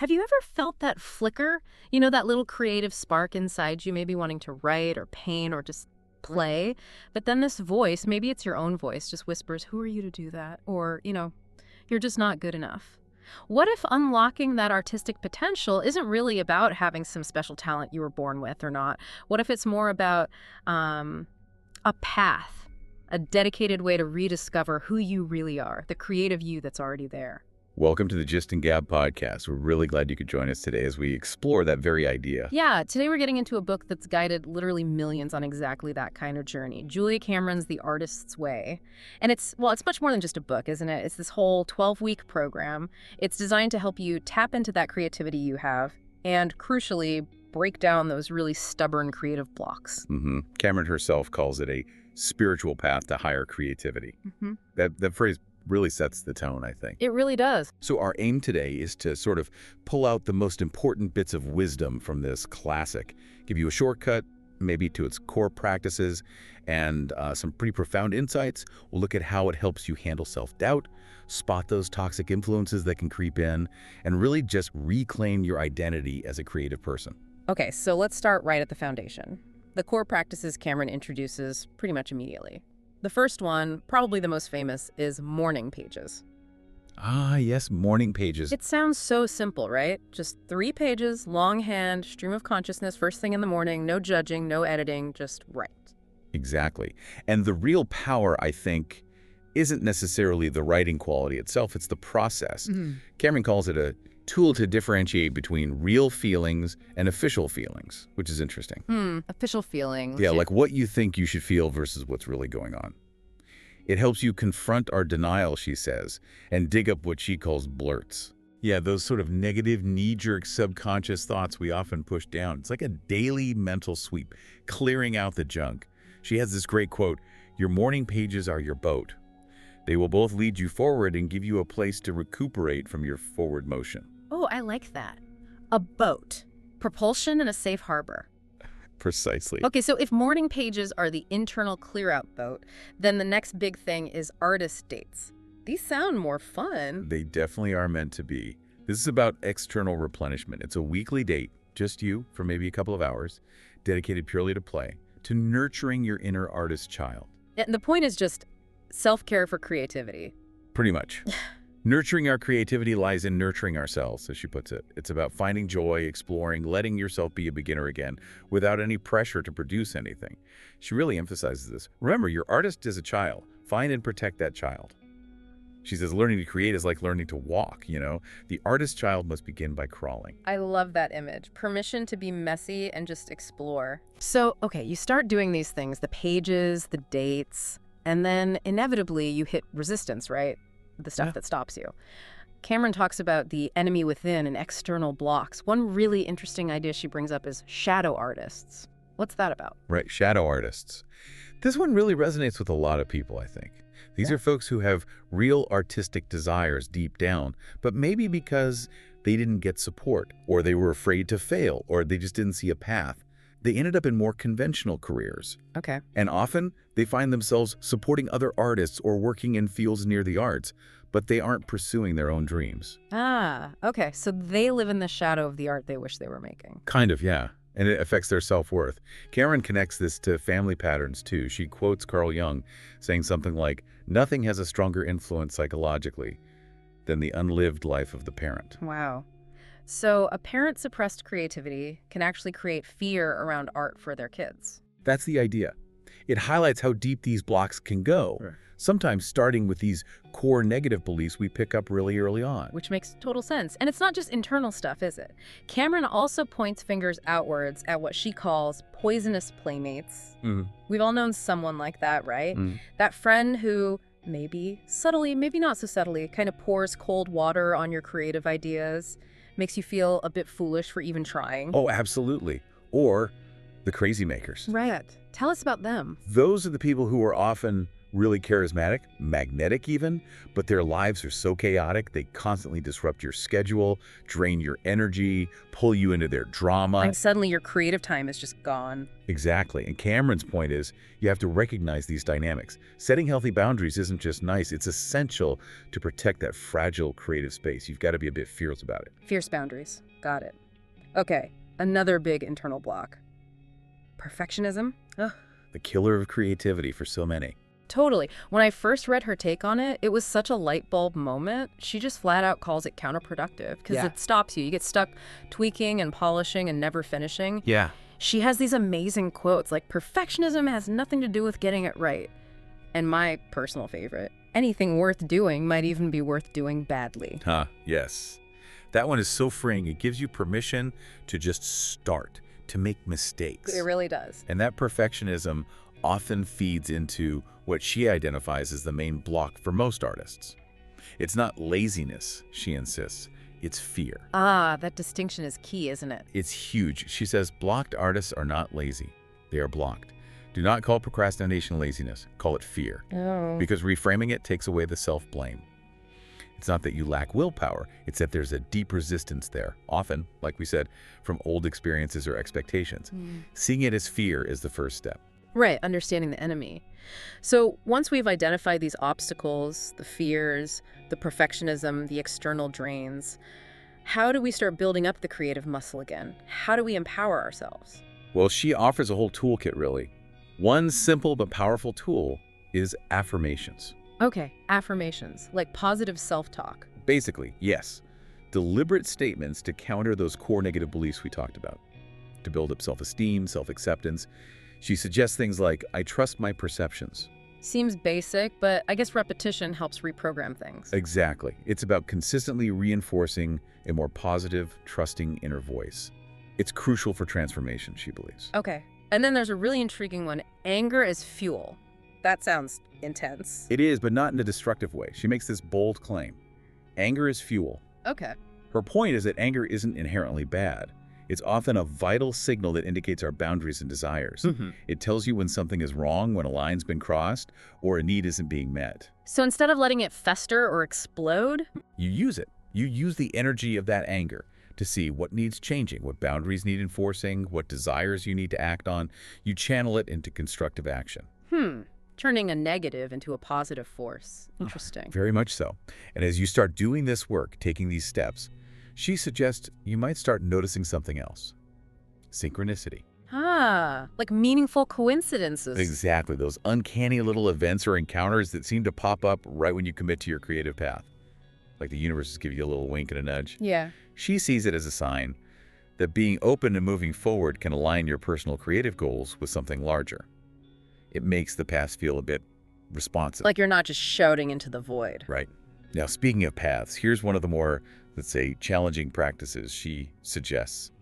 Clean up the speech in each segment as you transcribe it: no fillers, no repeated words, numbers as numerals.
Have you ever felt that flicker? You know, that little creative spark inside you, maybe wanting to write or paint or just play? But then this voice, maybe it's your own voice, just whispers, who are you to do that? Or, you're just not good enough. What if unlocking that artistic potential isn't really about having some special talent you were born with or not? What if it's more about a path, a dedicated way to rediscover who you really are, the creative you that's already there? Welcome to the Gist Gab podcast. We're really glad you could join us today as we explore that very idea. Yeah, today we're getting into a book that's guided literally millions on exactly that kind of journey. Julia Cameron's The Artist's Way. And it's much more than just a book, isn't it? It's this whole 12-week program. It's designed to help you tap into that creativity you have and, crucially, break down those really stubborn creative blocks. Cameron herself calls it a spiritual path to higher creativity. That phrase really sets the tone, I think. It really does. So our aim today is to sort of pull out the most important bits of wisdom from this classic, give you a shortcut, maybe to its core practices, and some pretty profound insights. We'll look at how it helps you handle self-doubt, spot those toxic influences that can creep in, and really just reclaim your identity as a creative person. Okay, so let's start right at the foundation. The core practices Cameron introduces pretty much immediately. The first one, probably the most famous, is morning pages. Ah, yes, morning pages. It sounds so simple, right? Just 3 pages, longhand, stream of consciousness, first thing in the morning, no judging, no editing, just write. Exactly. And the real power, I think, isn't necessarily the writing quality itself, it's the process. Cameron calls it a tool to differentiate between real feelings and official feelings, which is interesting. Official feelings. Yeah, like what you think you should feel versus what's really going on. It helps you confront our denial, she says, and dig up what she calls blurts. Yeah, those sort of negative, knee-jerk subconscious thoughts we often push down. It's like a daily mental sweep, clearing out the junk. She has this great quote, "Your morning pages are your boat. They will both lead you forward and give you a place to recuperate from your forward motion." Oh, I like that. A boat. Propulsion and a safe harbor. Precisely. Okay, so if morning pages are the internal clear-out boat, then the next big thing is artist dates. These sound more fun. They definitely are meant to be. This is about external replenishment. It's a weekly date, just you, for maybe a couple of hours, dedicated purely to play, to nurturing your inner artist child. And the point is just self-care for creativity. Pretty much. Nurturing our creativity lies in nurturing ourselves, as she puts it. It's about finding joy, exploring, letting yourself be a beginner again, without any pressure to produce anything. She really emphasizes this. Remember, your artist is a child. Find and protect that child. She says learning to create is like learning to walk, The artist child must begin by crawling. I love that image. Permission to be messy and just explore. So, okay, you start doing these things, the pages, the dates, and then inevitably you hit resistance, right? The stuff that stops you. Cameron talks about the enemy within and external blocks. One really interesting idea she brings up is shadow artists. What's that about? Right, shadow artists. This one really resonates with a lot of people, I think. These are folks who have real artistic desires deep down, but maybe because they didn't get support, or they were afraid to fail, or they just didn't see a path. They ended up in more conventional careers. Okay. And often, they find themselves supporting other artists or working in fields near the arts, but they aren't pursuing their own dreams. Ah, okay. So they live in the shadow of the art they wish they were making. Kind of, yeah. And it affects their self-worth. Cameron connects this to family patterns, too. She quotes Carl Jung, saying something like, "Nothing has a stronger influence psychologically than the unlived life of the parent." Wow. So a parent's suppressed creativity can actually create fear around art for their kids. That's the idea. It highlights how deep these blocks can go, sometimes starting with these core negative beliefs we pick up really early on. Which makes total sense. And it's not just internal stuff, is it? Cameron also points fingers outwards at what she calls poisonous playmates. We've all known someone like that, right? That friend who maybe subtly, maybe not so subtly, kind of pours cold water on your creative ideas, makes you feel a bit foolish for even trying. Oh, absolutely. Or the crazy makers. Right. Tell us about them. Those are the people who are often really charismatic, magnetic even, but their lives are so chaotic they constantly disrupt your schedule, drain your energy, pull you into their drama. And suddenly your creative time is just gone. Exactly. And Cameron's point is you have to recognize these dynamics. Setting healthy boundaries isn't just nice, it's essential to protect that fragile creative space. You've got to be a bit fierce about it. Fierce boundaries. Got it. Okay, another big internal block. Perfectionism? Ugh. The killer of creativity for so many. Totally. When I first read her take on it, it was such a light bulb moment. She just flat out calls it counterproductive because Yeah. it stops you. You get stuck tweaking and polishing and never finishing. Yeah. She has these amazing quotes like, perfectionism has nothing to do with getting it right. And my personal favorite, anything worth doing might even be worth doing badly. Yes. That one is so freeing. It gives you permission to just start, to make mistakes. It really does. And that perfectionism often feeds into what she identifies as the main block for most artists. It's not laziness, she insists. It's fear. Ah, that distinction is key, isn't it? It's huge. She says blocked artists are not lazy. They are blocked. Do not call procrastination laziness. Call it fear. Oh. Because reframing it takes away the self-blame. It's not that you lack willpower. It's that there's a deep resistance there, often, like we said, from old experiences or expectations. Seeing it as fear is the first step. Right, understanding the enemy. So once we've identified these obstacles, the fears, the perfectionism, the external drains, how do we start building up the creative muscle again? How do we empower ourselves? Well, she offers a whole toolkit, really. One simple but powerful tool is affirmations. Okay, affirmations, like positive self-talk. Basically, yes. Deliberate statements to counter those core negative beliefs we talked about. To build up self-esteem, self-acceptance. She suggests things like, I trust my perceptions. Seems basic, but I guess repetition helps reprogram things. Exactly. It's about consistently reinforcing a more positive, trusting inner voice. It's crucial for transformation, she believes. Okay, and then there's a really intriguing one, anger as fuel. That sounds intense. It is, but not in a destructive way. She makes this bold claim. Anger is fuel. Okay. Her point is that anger isn't inherently bad. It's often a vital signal that indicates our boundaries and desires. It tells you when something is wrong, when a line's been crossed, or a need isn't being met. So instead of letting it fester or explode, You use it. You use the energy of that anger to see what needs changing, what boundaries need enforcing, what desires you need to act on. You channel it into constructive action. turning a negative into a positive force. Interesting. Very much so. And as you start doing this work, taking these steps, she suggests you might start noticing something else. Synchronicity. Ah, like meaningful coincidences. Exactly. Those uncanny little events or encounters that seem to pop up right when you commit to your creative path. Like the universe is giving you a little wink and a nudge. Yeah. She sees it as a sign that being open and moving forward can align your personal creative goals with something larger. It makes the past feel a bit responsive. Like you're not just shouting into the void. Right. Now, speaking of paths, here's one of the more, let's say, challenging practices she suggests.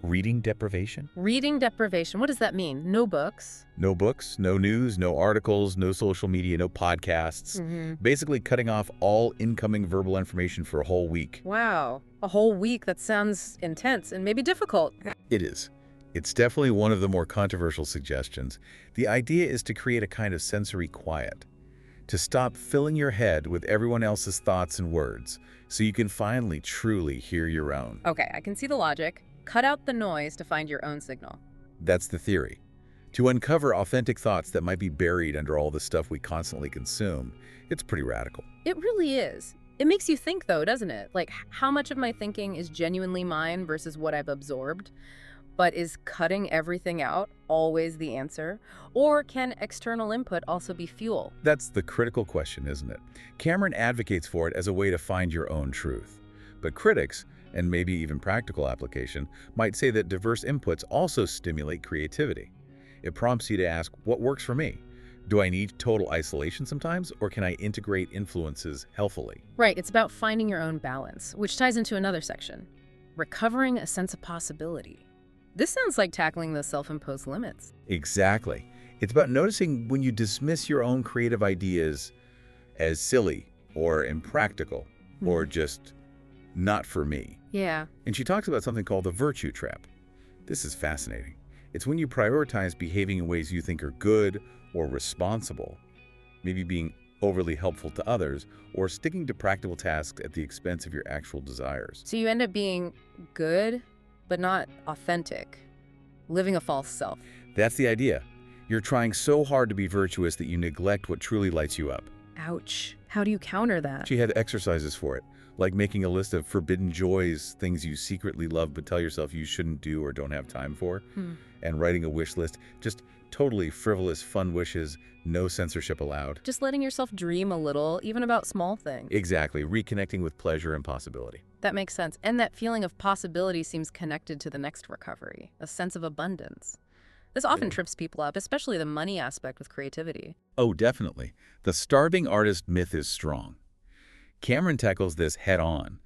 Reading deprivation. Reading deprivation. What does that mean? No books? No books, no news, no articles, no social media, no podcasts. Basically cutting off all incoming verbal information for a whole week. Wow. A whole week? That sounds intense and maybe difficult. It is. It's definitely one of the more controversial suggestions. The idea is to create a kind of sensory quiet. To stop filling your head with everyone else's thoughts and words, so you can finally truly hear your own. Okay, I can see the logic. Cut out the noise to find your own signal. That's the theory. To uncover authentic thoughts that might be buried under all the stuff we constantly consume, it's pretty radical. It really is. It makes you think, though, doesn't it? Like, how much of my thinking is genuinely mine versus what I've absorbed? But is cutting everything out always the answer? Or can external input also be fuel? That's the critical question, isn't it? Cameron advocates for it as a way to find your own truth. But critics, and maybe even practical application, might say that diverse inputs also stimulate creativity. It prompts you to ask, what works for me? Do I need total isolation sometimes, or can I integrate influences healthily? Right, it's about finding your own balance, which ties into another section. Recovering a sense of possibility. This sounds like tackling those self-imposed limits. Exactly. It's about noticing when you dismiss your own creative ideas as silly or impractical or just not for me. Yeah. And she talks about something called the virtue trap. This is fascinating. It's when you prioritize behaving in ways you think are good or responsible maybe being overly helpful to others, or sticking to practical tasks at the expense of your actual desires. So you end up being good, but not authentic, living a false self. That's the idea. You're trying so hard to be virtuous that you neglect what truly lights you up. Ouch. How do you counter that? She had exercises for it, like making a list of forbidden joys, things you secretly love but tell yourself you shouldn't do or don't have time for, and writing a wish list, just totally frivolous, fun wishes, no censorship allowed. Just letting yourself dream a little, even about small things. Exactly, reconnecting with pleasure and possibility. That makes sense. And that feeling of possibility seems connected to the next recovery, a sense of abundance. This often trips people up, especially the money aspect with creativity. Oh, definitely. The starving artist myth is strong. Cameron tackles this head on.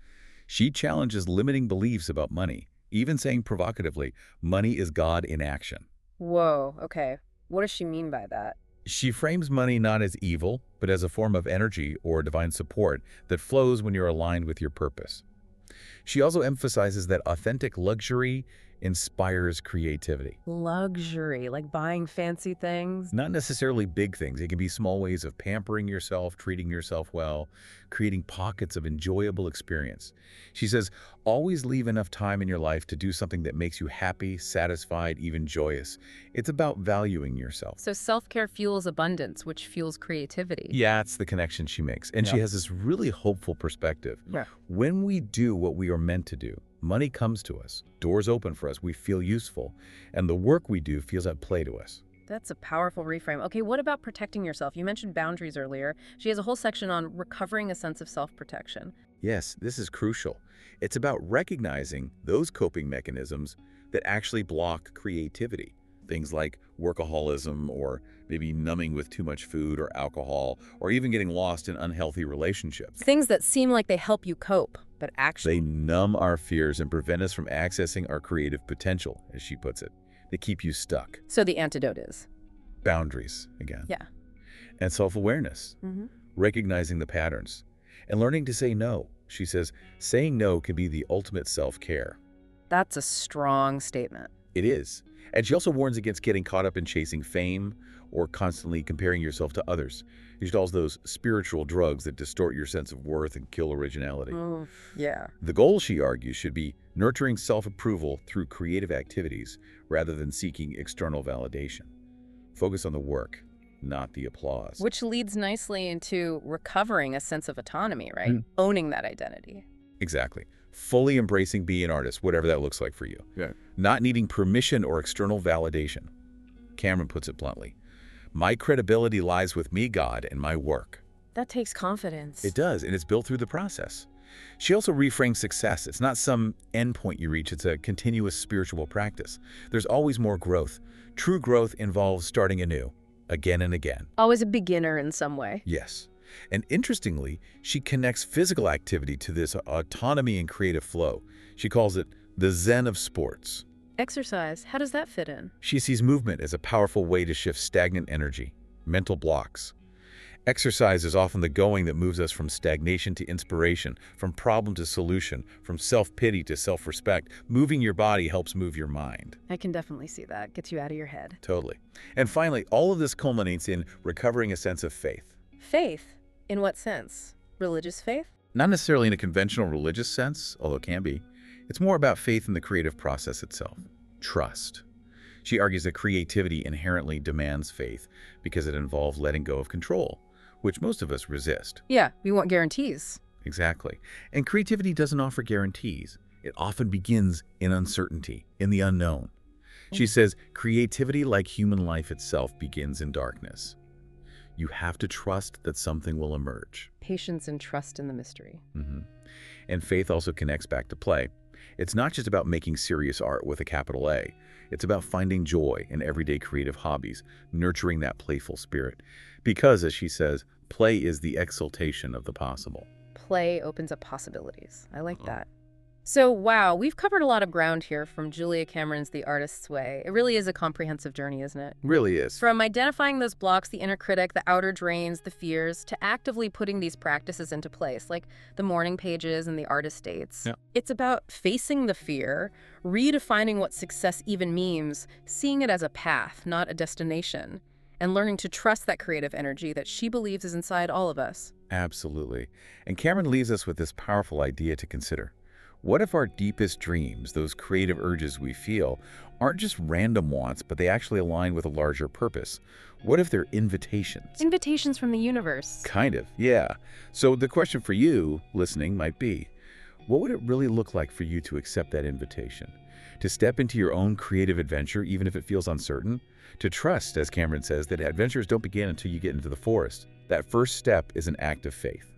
She challenges limiting beliefs about money, even saying provocatively, money is God in action. Whoa, okay. What does she mean by that? She frames money not as evil, but as a form of energy or divine support that flows when you're aligned with your purpose. She also emphasizes that authentic luxury inspires creativity. Luxury, like buying fancy things? Not necessarily big things. It can be small ways of pampering yourself, treating yourself well, creating pockets of enjoyable experience. She says, always leave enough time in your life to do something that makes you happy, satisfied, even joyous. It's about valuing yourself. So self-care fuels abundance, which fuels creativity. Yeah, it's the connection she makes. And she has this really hopeful perspective. Yeah. When we do what we are meant to do, money comes to us, doors open for us, we feel useful, and the work we do feels at play to us. That's a powerful reframe. Okay, what about protecting yourself? You mentioned boundaries earlier. She has a whole section on recovering a sense of self-protection. Yes, this is crucial. It's about recognizing those coping mechanisms that actually block creativity. Things like workaholism, or maybe numbing with too much food or alcohol, or even getting lost in unhealthy relationships. Things that seem like they help you cope, but actually... They numb our fears and prevent us from accessing our creative potential, as she puts it. They keep you stuck. So the antidote is? Boundaries, again. Yeah. And self-awareness, recognizing the patterns, and learning to say no. She says, saying no can be the ultimate self-care. That's a strong statement. It is. And she also warns against getting caught up in chasing fame or constantly comparing yourself to others. She calls those spiritual drugs that distort your sense of worth and kill originality. Yeah. The goal, she argues, should be nurturing self-approval through creative activities rather than seeking external validation. Focus on the work, not the applause. Which leads nicely into recovering a sense of autonomy, right? Owning that identity. Exactly. Fully embracing being an artist, whatever that looks like for you. Yeah. Not needing permission or external validation. Cameron puts it bluntly. My credibility lies with me, God, and my work. That takes confidence. It does, and it's built through the process. She also reframes success. It's not some endpoint you reach. It's a continuous spiritual practice. There's always more growth. True growth involves starting anew, again and again. Always a beginner in some way. Yes. And interestingly, she connects physical activity to this autonomy and creative flow. She calls it the Zen of Sports. Exercise, how does that fit in? She sees movement as a powerful way to shift stagnant energy, mental blocks. Exercise is often the going that moves us from stagnation to inspiration, from problem to solution, from self-pity to self-respect. Moving your body helps move your mind. I can definitely see that. Gets you out of your head. Totally. And finally, all of this culminates in recovering a sense of faith. Faith? In what sense? Religious faith? Not necessarily in a conventional religious sense, although it can be. It's more about faith in the creative process itself. Trust. She argues that creativity inherently demands faith because it involves letting go of control, which most of us resist. Yeah, we want guarantees. Exactly. And creativity doesn't offer guarantees. It often begins in uncertainty, in the unknown. She says, creativity, like human life itself, begins in darkness. You have to trust that something will emerge. Patience and trust in the mystery. And faith also connects back to play. It's not just about making serious art with a capital A. It's about finding joy in everyday creative hobbies, nurturing that playful spirit. Because, as she says, play is the exultation of the possible. Play opens up possibilities. I like that. So, wow, we've covered a lot of ground here from Julia Cameron's The Artist's Way. It really is a comprehensive journey, isn't it? Really is. From identifying those blocks, the inner critic, the outer drains, the fears, to actively putting these practices into place, like the morning pages and the artist dates. Yeah. It's about facing the fear, redefining what success even means, seeing it as a path, not a destination, and learning to trust that creative energy that she believes is inside all of us. Absolutely. And Cameron leaves us with this powerful idea to consider. What if our deepest dreams, those creative urges we feel, aren't just random wants, but they actually align with a larger purpose? What if they're invitations? Invitations from the universe. Kind of, yeah. So the question for you, listening, might be, what would it really look like for you to accept that invitation? To step into your own creative adventure, even if it feels uncertain? To trust, as Cameron says, that adventures don't begin until you get into the forest. That first step is an act of faith.